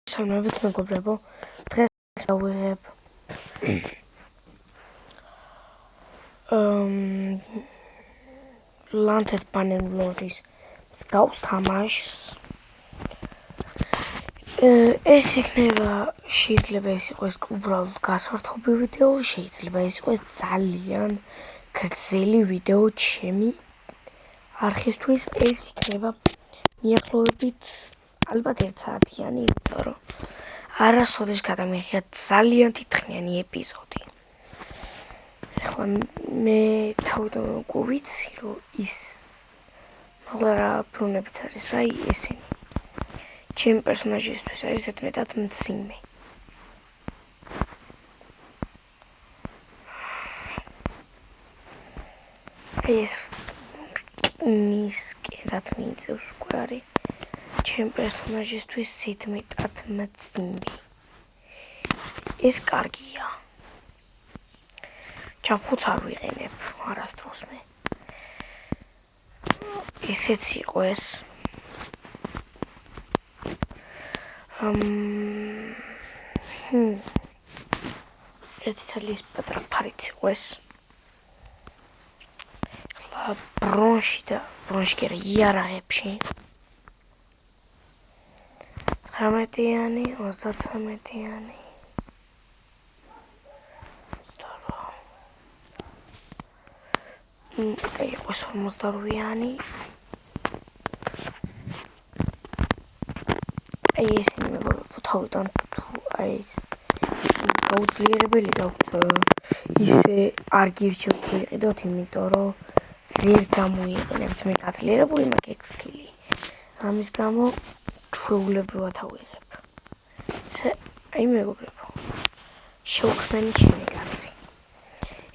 Salve, mეგობრებო, დღეს დავიღებ Landed Bannerlord-ის მსგავს თამაშს. ეს იქნება შეიძლება ეს იყოს უბრალოდ გასართობი ვიდეო, შეიძლება ეს იყოს ძალიან გრძელი ვიდეო ჩემი არხისთვის. ეს იქნება მიახლოებით ალბათ 1 საათიანი, იმიტომ რომ არასოდეს გადამიღია ძალიან თითქმიანი ეპიზოდი. ახლა მე თავიდან უკვე ვიცი, რომ ის მაღლა რა ბრუნებიც არის რა ესენი. ჩემი პერსონაჟისთვის არის მეტად მძიმე. ეს ნისკერად მიიწევს უკვე არის ჩემი პერსონაჟისთვის მეტად მძიმე. ეს კარგია. ჩაფხუც არ ვიყენებ არასდროს მე. ესეც იყო ეს. ერთი წლის პატრა ფარიც იყო ეს. ახლა ბრონში იარაღებში. 19-იანი, 33-იანი. აი ეს 48-იანი. აი ესენი მეგობრებო თავიდან თუ აი ეს გაუძლიერებელი დაგვთ ისე არ გირჩევთ რომ იყიდოთ, იმიტომ რომ ვერ გამოიყენებთ. მე გაძლიერებული მაქვს 6 კილი. ამის გამო ჩვეულებრივად ავიღებ. ესე აი მეგობრებო შევქმენი ჩემი კაცი.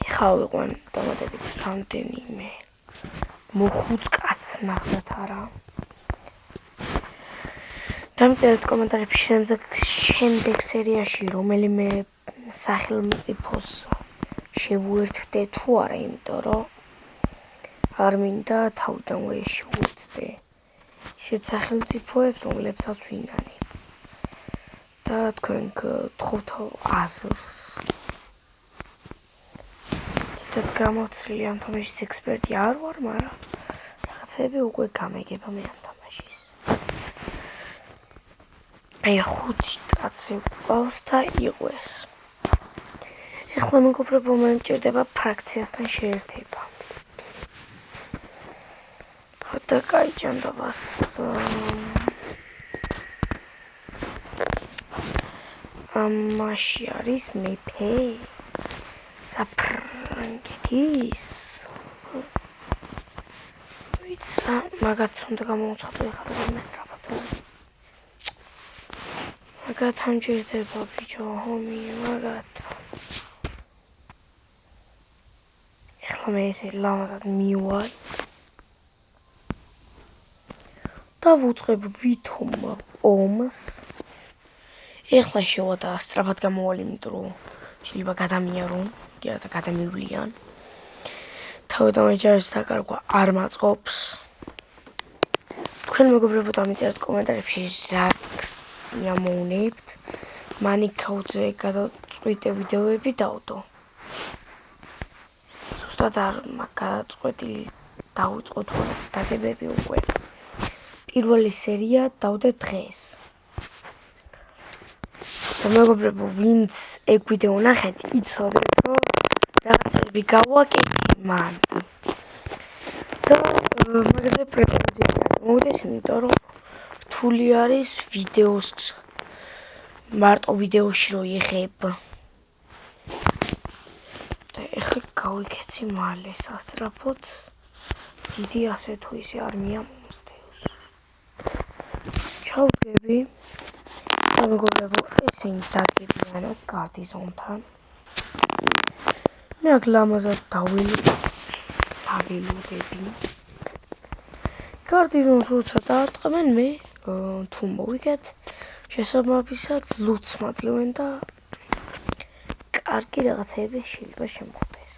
ეხლა ვიყვან დამატებით რამდენიმე მოხუც კაცს ნახეთ არა. დამწერეთ კომენტარებში შემდეგ სერიაში რომელიმე სახელმწიფოს შევუერთდე თუ არა, იმიტომ რომ არ მინდა თავიდანვე შევუერთდე ისეთ სახელმწიფოებს, რომლებსაც ვინანი. და თქვენ გთხოვთ აზრს. დიდად გამოცილი ამ თამაშის ექსპერტი არ ვარ, მაგრამ რაღაცები უკვე გამეგება მე ამ თამაშის. აი 5 კაცი გვყავს და იყო ეს. ეხლა მეგობრებო მე მჭირდება ფრაქციასთან შეერთება. და კაი ჭანდაბას ამაში არის მეფე საფრანგეთის. ვიცა მაგათ უნდა გამოვცხადო ეხლა რომ ესწრაფად. მაგათ ამჭირდება ბიჭო ჰომი მაგათ. ეხლა მე ესე ლამაზად მივალ და ვუწყებ ვითომ ომს. ეხლა შევადა სწრაფად გამოვალ, იმიტომ რომ შეიძლება გადამიარო, კი არა გადამივლიან. თავიდანვე ჯარის დაკარგვა არ მაწყობს. თქვენ მეგობრებო დამიწერეთ კომენტარებში რას ამოუნებთ. მანიქაუძე გადაწყვეტე ვიდეოები დავდო. ზუსტად არ გადაწყვეტილი დავუწყოთ დაგებები უკვე. პირველი სერია დავდე დღეს. და მეგობრებო ვინც ეგ ვიდეო ნახეთ, იცოდეთ რომ რაღაცები გავაკეთე მან. და მაგაზე პრეტენზია მოვიდეს, იმიტომ რომ რთული არის ვიდეოს მარტო ვიდეოში რო იღებ. და ეხლა გავიქეცი მალე სასწრაფოდ. დიდი ასე თუ ისე არმია მომსდევს. ჩავგები და მეგობრებო ესენი დაგებიანო გარდიზონთან. მე აქ ლამაზად დავილოდები. გარდიზონს როცა დაარტყმენ მე თუ მოვიგეთ შესაბამისად ლუც მაძლევენ და კარგი რაღაცები შეიძლება შემოხდეს.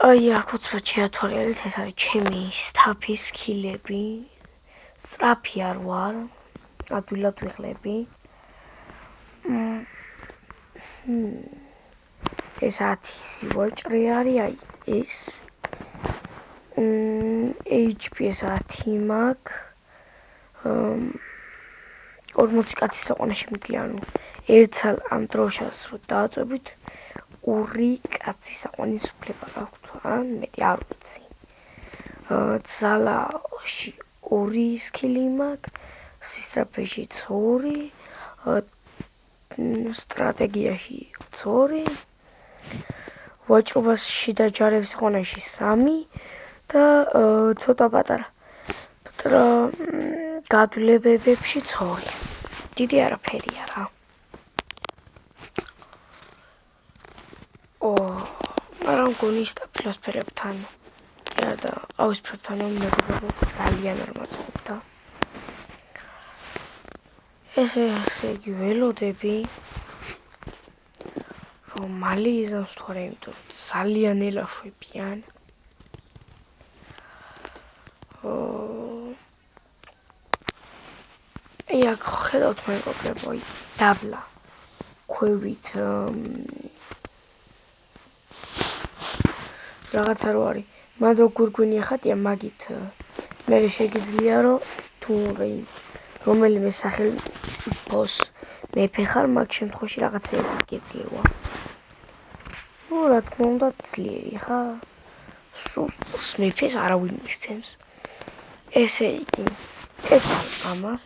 აი აქ უცბად შეათვალიერეთ, ეს არის ჩემი სტაფის სკილები. სწრაფი არ ვარ, ადვილად ვიღლები. ეს 10 ვაჭრე არის, აი ეს. HP-ს 10 მაქვს. 40 კაცის საყვანაში მიდლი, ანუ ერთსალ ამ დროშას რო დააწვევით 2 კაცის საყვანის უფლება გაქვთ, ან მეტი არ ვიცი. ძალაში 2 სკილი მაქვს, სისწრაფეში 2, სტრატეგიაში 2, ვაჭრობაში და ჯარების საყვანაში 3 და ცოტა პატარა გადვლებებში 2. დიდი არაფერია რა. მაგრამ მგონი სტაფილოსფერებთან და ყავისფერთან მეგობრებოდ ძალიან არ მაწყობდა. ესე იგი ველოდები რომ მალე იზამს თუ არა, იმიტომ რომ ძალიან ელაშვებიან. აქ ხედავთ მეგობრებო, დაბლა ქვევით რაღაცა რო არის, მან რო გვირგვინი ახატია, მაგით მე შეგიძლია რომ თუ რომელიმე სახელმწიფოს მეფე ხარ, მაგ შემთხვევაში რაღაცეები გეძლევა. რა თქმა უნდა ძლიერი ხარ, სუსტს მეფეს არავინ მისცემს. ესე იგი ამას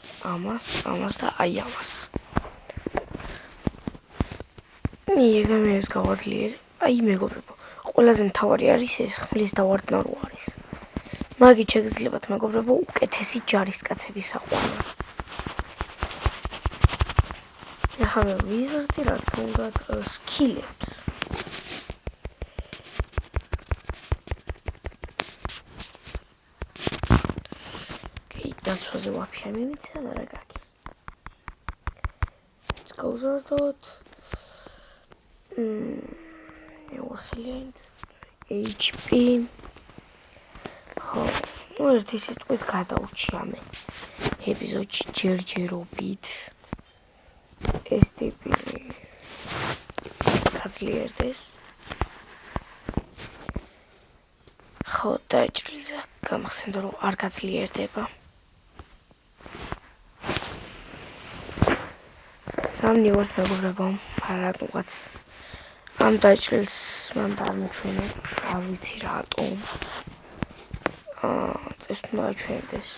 და აი ამას. მეგამებს გავაძლიერე. აი მეგობრებო, ყველაზე მთავარი არის ეს ხმლის დავარდნა რო არის. მაგით შეგიძლიათ მეგობრებო უკეთესი ჯარისკაცების საყვანა. ახლა მე ვიზრდი რა თქმა უნდა სკილებს. დაცვაზე ვაფშე მიმიცა და რა გაგი. გავზარდოთ. ეუხელიან HP. ხო, ერთი სიტყვით გადაურჩია მე. ეპიზოდში ჯერჯერობით. ეს ტიპი გაძლიერდეს. ხო, დაჭრილზე გამახსენდა რომ არ გაძლიერდება. სამნიوارთ მეგობრებო, რატომღაც ამ დაჭრილს მან დამჩვენე, არ ვიცი რატომ. წეს უნდა აჩვენდეს.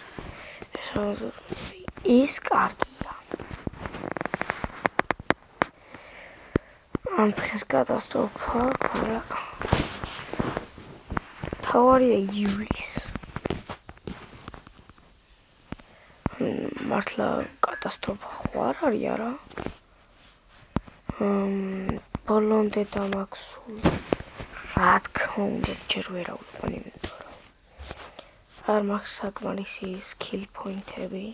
ეს კარგია. ამ ცხეს კატასტროფა, არა. თავარია ივრის. მართლა კატასტროფა ხო არ არის არა? ბოლომდე დამაქსული. რა თქმა უნდა, ჯერ ვერ ავიყვანი, იმიტომ რომ არ მაქვს საკმარისი სკილ პოინტები.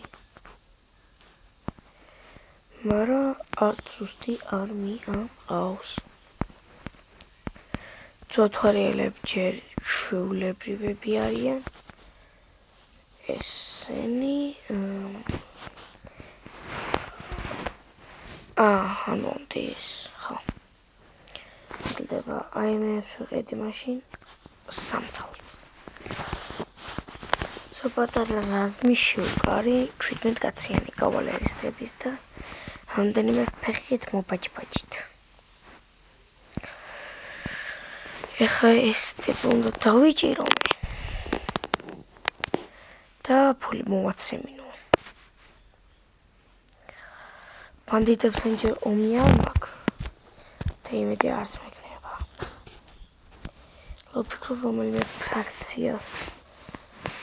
მაგრამ არც ზუსტი არ მიამყავს. ძოთვარიელები ჯერ ჩვეულებრივები არიან. ესენი ანონდეს, ხო. გლდება აიმეებს ვიყიდი მაშინ სამცალს. სოპატარა რაზმი შევკარი 17 კაციანი კავალერისტების და რამდენიმე ფეხით მობაჭბაჭით. ეხლა ეს ტიპი უნდა დავიჭირო მე. და ფული მოვაცემინო. ბანდიტებთან ჯერ ომი არ მაქვს. და იმედი არც მექნება. ვფიქრობ რომელიმე ფრაქციას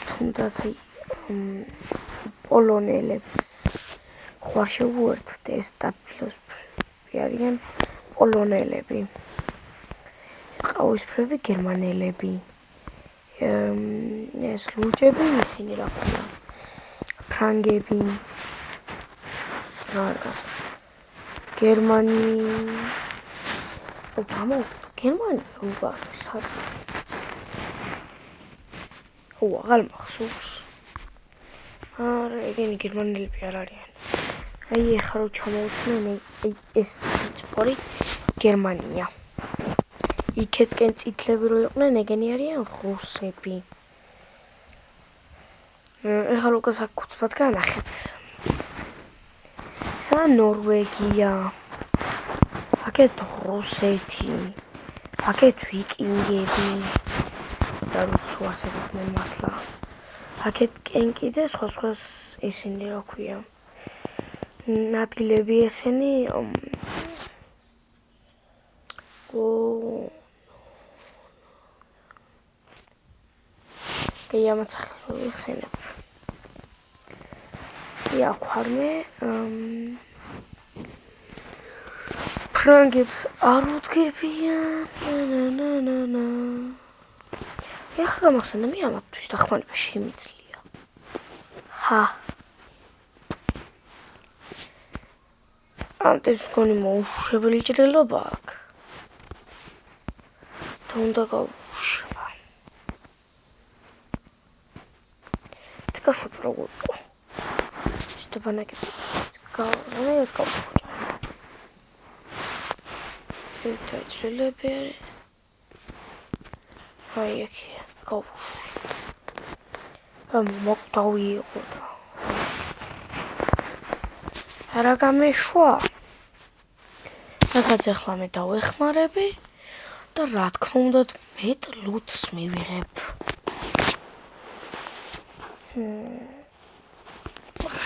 თუნდაც პოლონელებს ხوار შევუერთდ ეს სტაფილოსფერები არიან პოლონელები. ყავისფრები გერმანელები. ეს ლურჯები ისინი რა ქვია. ფრანგები. რაღაც გერმანი გერმანი რუბას საერთოდ აღარ მახსოვს. არა, ეგენი გერმანელები არ არიან. აი ეხლა რო ჩამოვთვლენ, აი ეს სპორი გერმანია. იქეთკენ წითლები რო იყვნენ, ეგენი არიან რუსები. ეხლა რო გასაკუთრებად განახეთ. ესა ნორვეგია. აქეთ რუსეთი. აქეთ ვიკინგები. და რუსო ასე ვთქვენ მართლა. აქეთკენ კიდე სხვა ისინი რა ქვია. ნაწილები ესენი კი ამაც ხსენებ. კი აქვარმე ფრანგებს არ უდგებიან. ეხლა გამახსენე მე ამათთვის დახმარება შემიძლია. ამ ტიპს გონი მოუშვებელი ჭრილობა აქვს. და უნდა გავუშვა. თქაფ როგორ იყო. შეტაბანაკები გავუშვა. ეს ჭრილები არის. აი აქია გავუშვა. მოკტავი იყო და არა გამეშვა. რაღაც ახლა მე დავეხმარები და რა თქმა უნდა მეტ ლუთს მივიღებ.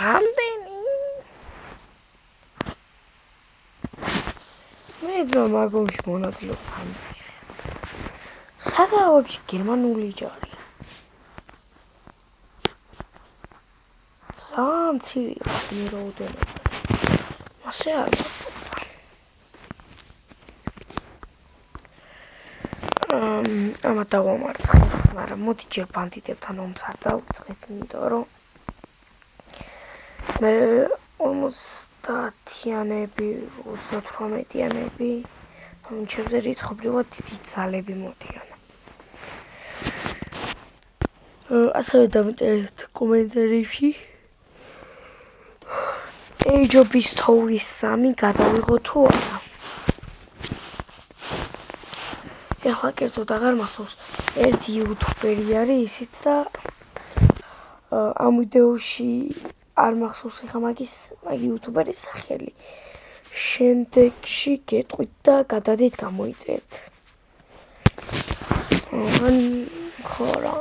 რამდენი? მე რა მაგომში მონაწილეობა მივიღებ. სადაა ვაფშე გერმანული ჯარი? მცირე რაოდენობა. მასე არ მოწყობდა. ამათ დავამარცხე, მაგრამ მოდი ჯერ ბანდიტებთან ომს არ დავიწყეთ, იმიტომ რომ მე 50-იანები, 38-იანები მომჩებზე რიცხობრივად დიდი ძალები მოდიან. ასევე დამიწერეთ კომენტარებში Age of Stories 3 გადავიღო თუ არა. ეხლა კერძოდ აღარ მახსოვს, ერთი იუთუბერი არის ისიც და ამ ვიდეოში არ მახსოვს ეხლა მაგი იუთუბერის სახელი. შემდეგში გეტყვით და გადადით გამოიწერთ. ხო რა.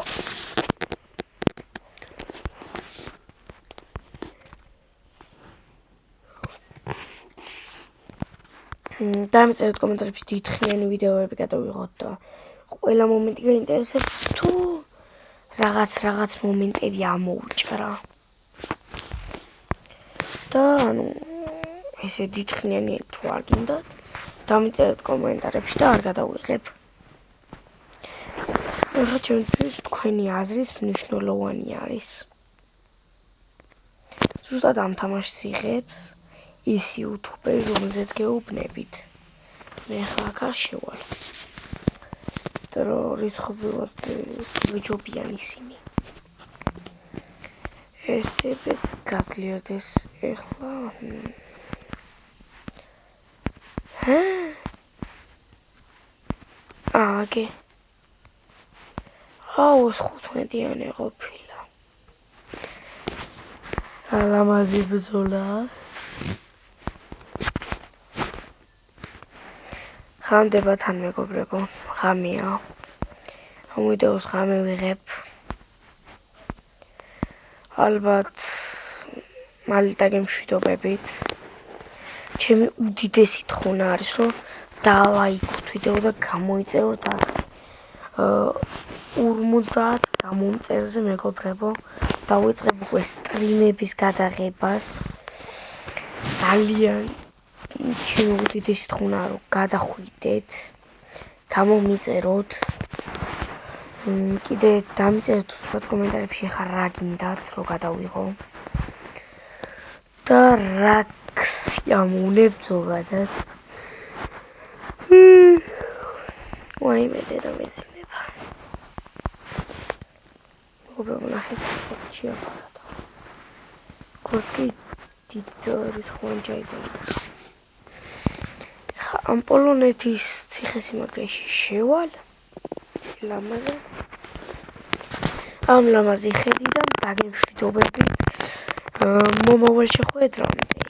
დამიწერეთ კომენტარებში დიდხნიანი ვიდეოები გადავიღოთ და ყველა მომენტი გაინტერესებს თუ რაღაც მომენტები ამოუჭრა. და ანუ ესე დიდხნიანი თუ არ გინდათ, დამიწერეთ კომენტარებში და არ გადავიღებ. ეხლა ჩემთვის თქვენი აზრის მნიშვნელოვანი არის. ზუსტად ამ თამაშს იღებს ის იუთუბერი, რომელზეც გეუბნებით. მე ახლა აქ არ შევალ. და რომ რიცხობრივად გვეჯობიან ისინი. ეს ტიპიც გაზლიარდეს ეხლა. აგე. ეს 15-იანი ყოფილა. ალამაზი ბრძოლა. ხანდება თან მეგობრებო, ღამეა. ამ ვიდეოს ღამე ვიღებ. ალბათ მალე დაგემშვიდობებით. ჩემი უდიდესი თხოვნა არის, რომ დალაიქოთ ვიდეო და გამოიწეროთ და 50 გამომწერზე მეგობრებო. დავიწყებ უკვე სტრიმების გადაღებას. ძალიან ჩემი უდიდესი თხოვნა რომ გადახვიდეთ, გამომიწეროთ. კიდე დამიწერეთ უცბად კომენტარებში ახლა რა გინდათ რომ გადავიღო. და რა გსიამოვნებ ზოგადად. ვაიმე დედა მეძინება. მეგობრებო, ნახეთ ფოტოში აპარატო. ახლოს კი დიდორის ხონჯაიდან. ამ პოლონეთის ციხესიმაგრეში შევალ ლამაზე. ამ ლამაზი ხედიდან დაგემშვიდობებით მომავალ შეხვედრამდე.